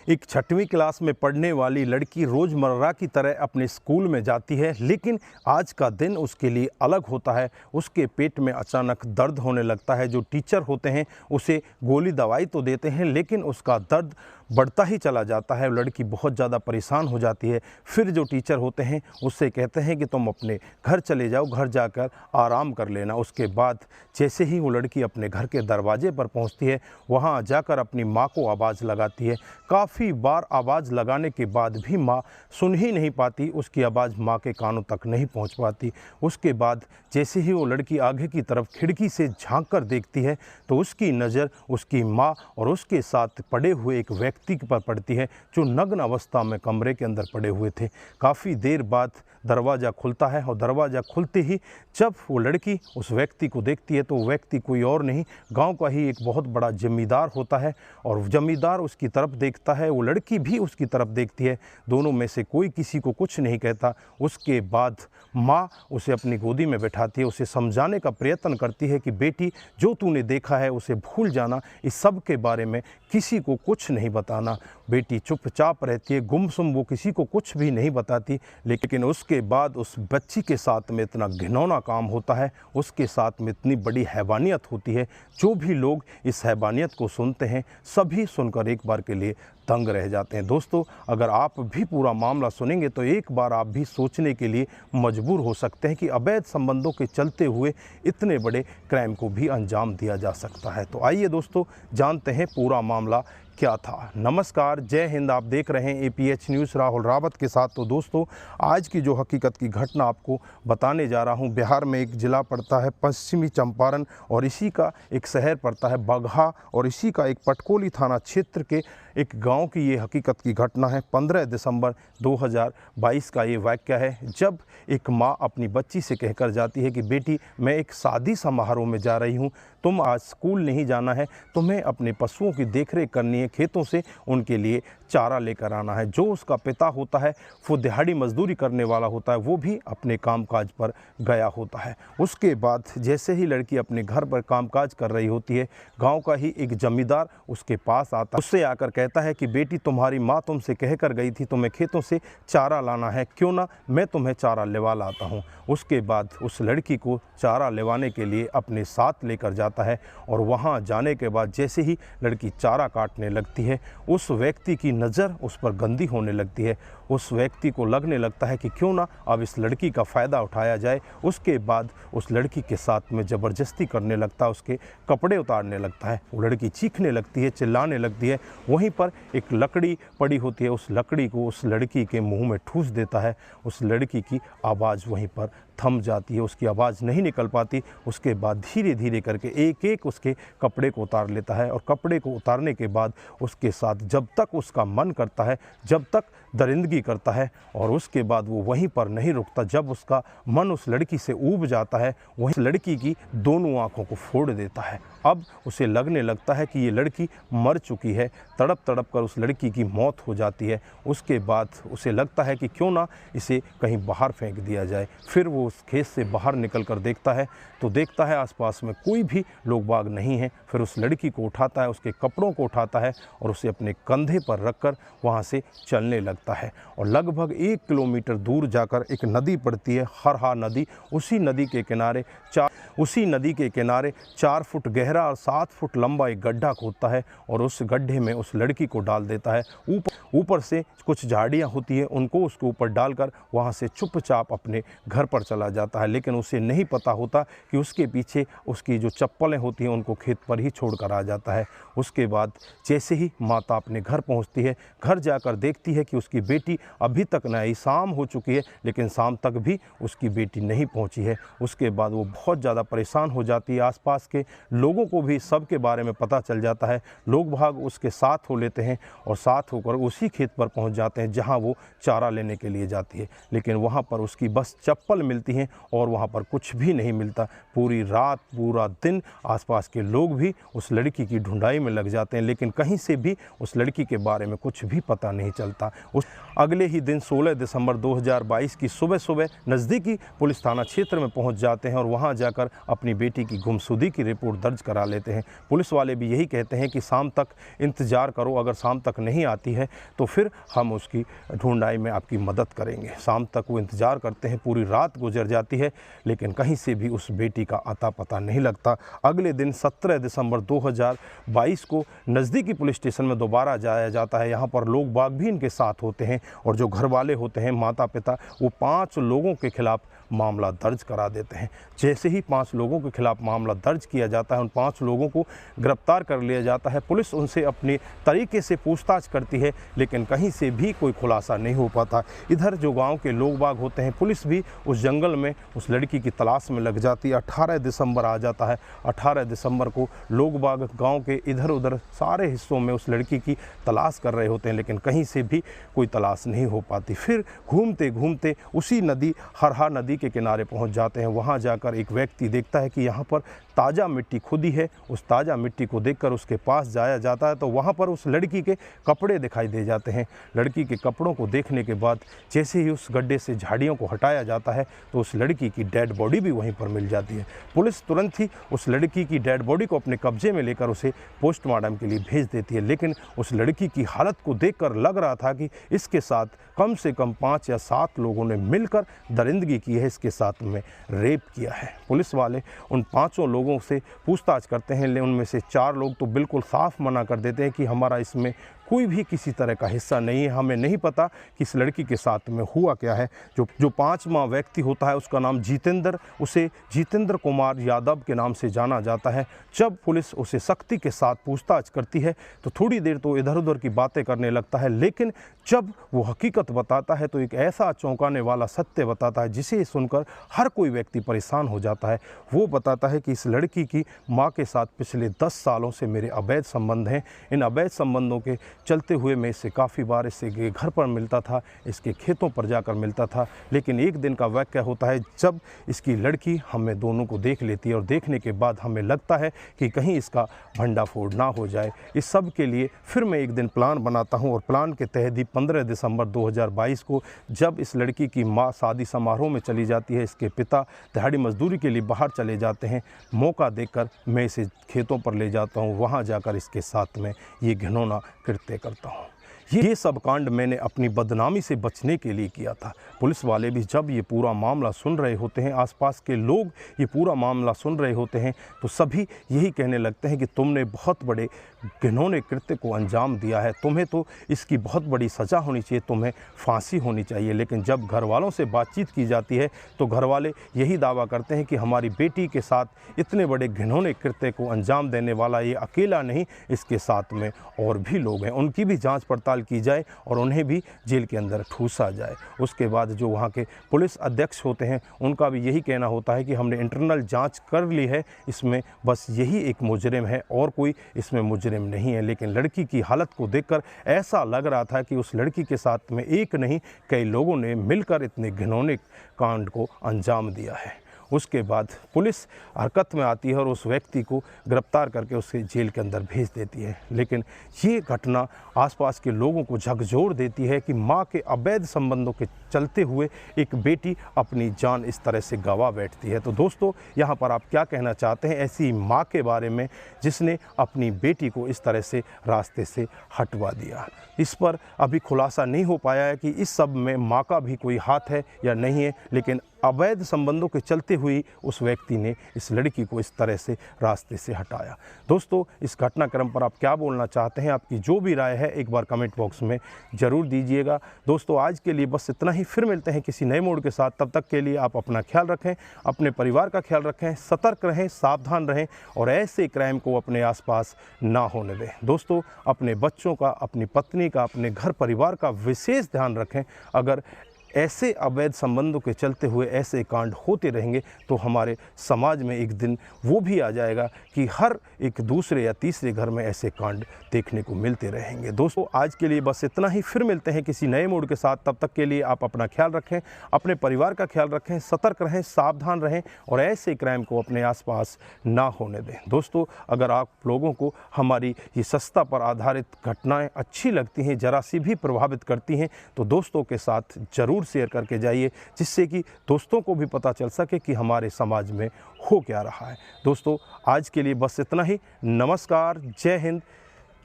एक 6वीं क्लास में पढ़ने वाली लड़की रोज़मर्रा की तरह अपने स्कूल में जाती है, लेकिन आज का दिन उसके लिए अलग होता है। उसके पेट में अचानक दर्द होने लगता है। जो टीचर होते हैं उसे गोली दवाई तो देते हैं, लेकिन उसका दर्द बढ़ता ही चला जाता है। लड़की बहुत ज़्यादा परेशान हो जाती है। फिर जो टीचर होते हैं उससे कहते हैं कि तुम अपने घर चले जाओ, घर जाकर आराम कर लेना। उसके बाद जैसे ही वो लड़की अपने घर के दरवाजे पर पहुंचती है, वहां जाकर अपनी माँ को आवाज़ लगाती है। काफ़ी बार आवाज़ लगाने के बाद भी माँ सुन ही नहीं पाती, उसकी आवाज़ माँ के कानों तक नहीं पहुँच पाती। उसके बाद जैसे ही वो लड़की आगे की तरफ खिड़की से झांक कर देखती है तो उसकी नज़र उसकी माँ और उसके साथ पड़े हुए एक व्यक्ति पर पड़ती है जो नग्न अवस्था में कमरे के अंदर पड़े हुए थे। काफ़ी देर बाद दरवाज़ा खुलता है और दरवाज़ा खुलते ही जब वो लड़की उस व्यक्ति को देखती है तो वो व्यक्ति कोई और नहीं, गांव का ही एक बहुत बड़ा जमींदार होता है। और जमींदार उसकी तरफ देखता है, वो लड़की भी उसकी तरफ देखती है। दोनों में से कोई किसी को कुछ नहीं कहता। उसके बाद माँ उसे अपनी गोदी में बैठाती है, उसे समझाने का प्रयत्न करती है कि बेटी, जो तूने देखा है उसे भूल जाना, इस सब के बारे में किसी को कुछ नहीं बताना। बेटी चुपचाप रहती है, गुमसुम, वो किसी को कुछ भी नहीं बताती। लेकिन उसके बाद उस बच्ची के साथ में इतना घिनौना काम होता है, उसके साथ में इतनी बड़ी हैवानियत होती है। जो भी लोग इस हैवानियत को सुनते हैं सभी सुनकर एक बार के लिए दंग रह जाते हैं। दोस्तों, अगर आप भी पूरा मामला सुनेंगे तो एक बार आप भी सोचने के लिए मजबूर हो सकते हैं कि अवैध संबंधों के चलते हुए इतने बड़े क्राइम को भी अंजाम दिया जा सकता है। तो आइए दोस्तों, जानते हैं पूरा मामला क्या था। नमस्कार, जय हिंद। आप देख रहे हैं APH न्यूज़ राहुल रावत के साथ। तो दोस्तों, आज की जो हकीकत की घटना आपको बताने जा रहा हूं, बिहार में एक ज़िला पड़ता है पश्चिमी चंपारण और इसी का एक शहर पड़ता है बगहा और इसी का एक पटकोली थाना क्षेत्र के एक गांव की ये हकीकत की घटना है। 15 दिसंबर 2022 का ये वाक़या है, जब एक माँ अपनी बच्ची से कहकर जाती है कि बेटी, मैं एक शादी समारोह में जा रही हूँ, तुम आज स्कूल नहीं जाना है, तुम्हें अपने पशुओं की देखरेख करनी है, खेतों से उनके लिए चारा लेकर आना है। जो उसका पिता होता है वो दिहाड़ी मजदूरी करने वाला होता है, वो भी अपने कामकाज पर गया होता है। उसके बाद जैसे ही लड़की अपने घर पर कामकाज कर रही होती है, गांव का ही एक जमींदार उसके पास आता है। उससे आकर कहता है कि बेटी, तुम्हारी माँ तुमसे कह कर गई थी तुम्हें खेतों से चारा लाना है, क्यों ना मैं तुम्हें चारा लेवा लाता हूँ। उसके बाद उस लड़की को चारा लेवाने के लिए अपने साथ लेकर जाता है और वहाँ जाने के बाद जैसे ही लड़की चारा काटने लगती है, उस व्यक्ति की नज़र उस पर गंदी होने लगती है। उस व्यक्ति को लगने लगता है कि क्यों ना अब इस लड़की का फ़ायदा उठाया जाए। उसके बाद उस लड़की के साथ में ज़बरदस्ती करने लगता है, उसके कपड़े उतारने लगता है। वो लड़की चीखने लगती है, चिल्लाने लगती है। वहीं पर एक लकड़ी पड़ी होती है, उस लकड़ी को उस लड़की के मुंह में ठूस देता है। उस लड़की की आवाज़ वहीं पर थम जाती है, उसकी आवाज़ नहीं निकल पाती। उसके बाद धीरे धीरे करके एक एक उसके कपड़े को उतार लेता है और कपड़े को उतारने के बाद उसके साथ जब तक उसका मन करता है, जब तक दरिंदगी करता है, और उसके बाद वो वहीं पर नहीं रुकता। जब उसका मन उस लड़की से ऊब जाता है, वहीं लड़की की दोनों आँखों को फोड़ देता है। अब उसे लगने लगता है कि ये लड़की मर चुकी है। तड़प तड़प कर उस लड़की की मौत हो जाती है। उसके बाद उसे लगता है कि क्यों ना इसे कहीं बाहर फेंक दिया जाए। फिर वो उस खेत से बाहर निकल कर देखता है तो देखता है आसपास में कोई भी लोग बाग नहीं है। फिर उस लड़की को उठाता है, उसके कपड़ों को उठाता है और उसे अपने कंधे पर रखकर वहाँ से चलने लगता है। और लगभग 1 किलोमीटर दूर जाकर एक नदी पड़ती है, हरहा नदी। उसी नदी के किनारे 4 फुट गहरा और 7 फुट लंबा एक गड्ढा खोदता है और उस गड्ढे में उस लड़की को डाल देता है। ऊपर से कुछ झाड़ियाँ होती हैं, उनको उसके ऊपर डालकर वहाँ से चुपचाप अपने घर पर चला जाता है। लेकिन उसे नहीं पता होता कि उसके पीछे उसकी जो चप्पलें होती हैं उनको खेत पर ही छोड़कर आ जाता है। उसके बाद जैसे ही माता अपने घर पहुँचती है, घर जाकर देखती है कि उसकी बेटी अभी तक न आई। शाम हो चुकी है लेकिन शाम तक भी उसकी बेटी नहीं पहुँची है। उसके बाद वो बहुत ज़्यादा परेशान हो जाती है। आसपास के लोगों को भी सब के बारे में पता चल जाता है। लोग भाग उसके साथ हो लेते हैं और साथ होकर उसी उसी खेत पर पहुंच जाते हैं जहां वो चारा लेने के लिए जाती है, लेकिन वहां पर उसकी बस चप्पल मिलती है और वहां पर कुछ भी नहीं मिलता। पूरी रात पूरा दिन आसपास के लोग भी उस लड़की की ढूंढाई में लग जाते हैं, लेकिन कहीं से भी उस लड़की के बारे में कुछ भी पता नहीं चलता। उस अगले ही दिन 16 दिसंबर 2022 की सुबह सुबह नज़दीकी पुलिस थाना क्षेत्र में पहुंच जाते हैं और वहां जाकर अपनी बेटी की गुमशुदगी की रिपोर्ट दर्ज करा लेते हैं। पुलिस वाले भी यही कहते हैं कि शाम तक इंतज़ार करो, अगर शाम तक नहीं आती है तो फिर हम उसकी ढूंढाई में आपकी मदद करेंगे। शाम तक वो इंतज़ार करते हैं, पूरी रात गुजर जाती है, लेकिन कहीं से भी उस बेटी का अता पता नहीं लगता। अगले दिन 17 दिसंबर 2022 को नज़दीकी पुलिस स्टेशन में दोबारा जाया जाता है। यहाँ पर लोग बाग भी इनके साथ होते हैं और जो घर वाले होते हैं, माता पिता, वो 5 लोगों के खिलाफ मामला दर्ज करा देते हैं। जैसे ही 5 लोगों के खिलाफ मामला दर्ज किया जाता है, उन 5 लोगों को गिरफ्तार कर लिया जाता है। पुलिस उनसे अपने तरीके से पूछताछ करती है, लेकिन कहीं से भी कोई खुलासा नहीं हो पाता। इधर जो गांव के लोग बाग होते हैं, पुलिस भी उस जंगल में उस लड़की की तलाश में लग जाती है। 18 दिसंबर आ जाता है। 18 दिसंबर को लोग बाग गाँव के इधर उधर सारे हिस्सों में उस लड़की की तलाश कर रहे होते हैं, लेकिन कहीं से भी कोई तलाश नहीं हो पाती। फिर घूमते घूमते उसी नदी, हरहा नदी के किनारे पहुंच जाते हैं। वहां जाकर एक व्यक्ति देखता है कि यहां पर ताज़ा मिट्टी खुदी है। उस ताज़ा मिट्टी को देखकर उसके पास जाया जाता है तो वहां पर उस लड़की के कपड़े दिखाई दे जाते हैं। लड़की के कपड़ों को देखने के बाद जैसे ही उस गड्ढे से झाड़ियों को हटाया जाता है तो उस लड़की की डेड बॉडी भी वहीं पर मिल जाती है। पुलिस तुरंत ही उस लड़की की डेड बॉडी को अपने कब्जे में लेकर उसे पोस्टमार्टम के लिए भेज देती है, लेकिन उस लड़की की हालत को देखकर लग रहा था कि इसके साथ कम से कम 5 या 7 लोगों ने मिलकर दरिंदगी की है, इसके साथ में रेप किया है। पुलिस वाले उन 5 लोगों से पूछताछ करते हैं, लेकिन उनमें से 4 लोग तो बिल्कुल साफ मना कर देते हैं कि हमारा इसमें कोई भी किसी तरह का हिस्सा नहीं है, हमें नहीं पता कि इस लड़की के साथ में हुआ क्या है। जो 5वां व्यक्ति होता है उसका नाम जितेंद्र, उसे जितेंद्र कुमार यादव के नाम से जाना जाता है। जब पुलिस उसे सख्ती के साथ पूछताछ करती है तो थोड़ी देर तो इधर उधर की बातें करने लगता है, लेकिन जब वो हकीकत बताता है तो एक ऐसा चौंकाने वाला सत्य बताता है जिसे सुनकर हर कोई व्यक्ति परेशान हो जाता है। वो बताता है कि इस लड़की की माँ के साथ पिछले 10 सालों से मेरे अवैध संबंध हैं। इन अवैध संबंधों के चलते हुए मैं इससे काफ़ी बार इससे घर पर मिलता था, इसके खेतों पर जाकर मिलता था, लेकिन एक दिन का वाक़या होता है जब इसकी लड़की हमें दोनों को देख लेती है और देखने के बाद हमें लगता है कि कहीं इसका भंडाफोड़ ना हो जाए। इस सब के लिए फिर मैं एक दिन प्लान बनाता हूं और प्लान के तहत ही 15 दिसंबर 2022 को जब इस लड़की की माँ शादी समारोह में चली जाती है, इसके पिता दिहाड़ी मजदूरी के लिए बाहर चले जाते हैं, मौका देखकर मैं इसे खेतों पर ले जाता हूँ। वहाँ जाकर इसके साथ में ये घिनौना कृत्य करता हूँ। ये सब कांड मैंने अपनी बदनामी से बचने के लिए किया था। पुलिस वाले भी जब ये पूरा मामला सुन रहे होते हैं, आसपास के लोग ये पूरा मामला सुन रहे होते हैं, तो सभी यही कहने लगते हैं कि तुमने बहुत बड़े घिनौने कृत्य को अंजाम दिया है, तुम्हें तो इसकी बहुत बड़ी सज़ा होनी चाहिए, तुम्हें फांसी होनी चाहिए। लेकिन जब घर वालों से बातचीत की जाती है तो घर वाले यही दावा करते हैं कि हमारी बेटी के साथ इतने बड़े घिनौने कृत्य को अंजाम देने वाला ये अकेला नहीं, इसके साथ में और भी लोग हैं, उनकी भी जाँच पड़ताल की जाए और उन्हें भी जेल के अंदर ठूसा जाए। उसके बाद जो वहाँ के पुलिस अध्यक्ष होते हैं उनका भी यही कहना होता है कि हमने इंटरनल जांच कर ली है, इसमें बस यही एक मुजरिम है और कोई इसमें मुजरिम नहीं है। लेकिन लड़की की हालत को देखकर ऐसा लग रहा था कि उस लड़की के साथ में एक नहीं कई लोगों ने मिलकर इतने घिनौने कांड को अंजाम दिया है। उसके बाद पुलिस हरकत में आती है और उस व्यक्ति को गिरफ्तार करके उसे जेल के अंदर भेज देती है। लेकिन ये घटना आसपास के लोगों को झकझोर देती है कि माँ के अवैध संबंधों के चलते हुए एक बेटी अपनी जान इस तरह से गंवा बैठती है। तो दोस्तों, यहाँ पर आप क्या कहना चाहते हैं ऐसी माँ के बारे में जिसने अपनी बेटी को इस तरह से रास्ते से हटवा दिया? इस पर अभी खुलासा नहीं हो पाया है कि इस सब में माँ का भी कोई हाथ है या नहीं है, लेकिन अवैध संबंधों के चलते हुए उस व्यक्ति ने इस लड़की को इस तरह से रास्ते से हटाया। दोस्तों, इस घटनाक्रम पर आप क्या बोलना चाहते हैं? आपकी जो भी राय है एक बार कमेंट बॉक्स में ज़रूर दीजिएगा। दोस्तों, आज के लिए बस इतना ही, फिर मिलते हैं किसी नए मोड़ के साथ। तब तक के लिए आप अपना ख्याल रखें, अपने परिवार का ख्याल रखें, सतर्क रहें, सावधान रहें और ऐसे क्राइम को अपने आसपास ना होने दें। दोस्तों, अपने बच्चों का, अपनी पत्नी का, अपने घर परिवार का विशेष ध्यान रखें। अगर ऐसे अवैध संबंधों के चलते हुए ऐसे कांड होते रहेंगे तो हमारे समाज में एक दिन वो भी आ जाएगा कि हर एक दूसरे या तीसरे घर में ऐसे कांड देखने को मिलते रहेंगे। दोस्तों आज के लिए बस इतना ही, फिर मिलते हैं किसी नए मूड के साथ। तब तक के लिए आप अपना ख्याल रखें, अपने परिवार का ख्याल रखें, सतर्क रहें, सावधान रहें और ऐसे क्राइम को अपने आसपास ना होने दें। दोस्तों अगर आप लोगों को हमारी ये सस्ता पर आधारित घटनाएं अच्छी लगती हैं, जरा सी भी प्रभावित करती हैं, तो दोस्तों के साथ ज़रूर शेयर करके जाइए, जिससे कि दोस्तों को भी पता चल सके कि हमारे समाज में हो क्या रहा है। दोस्तों आज के लिए बस इतना ही। नमस्कार, जय हिंद,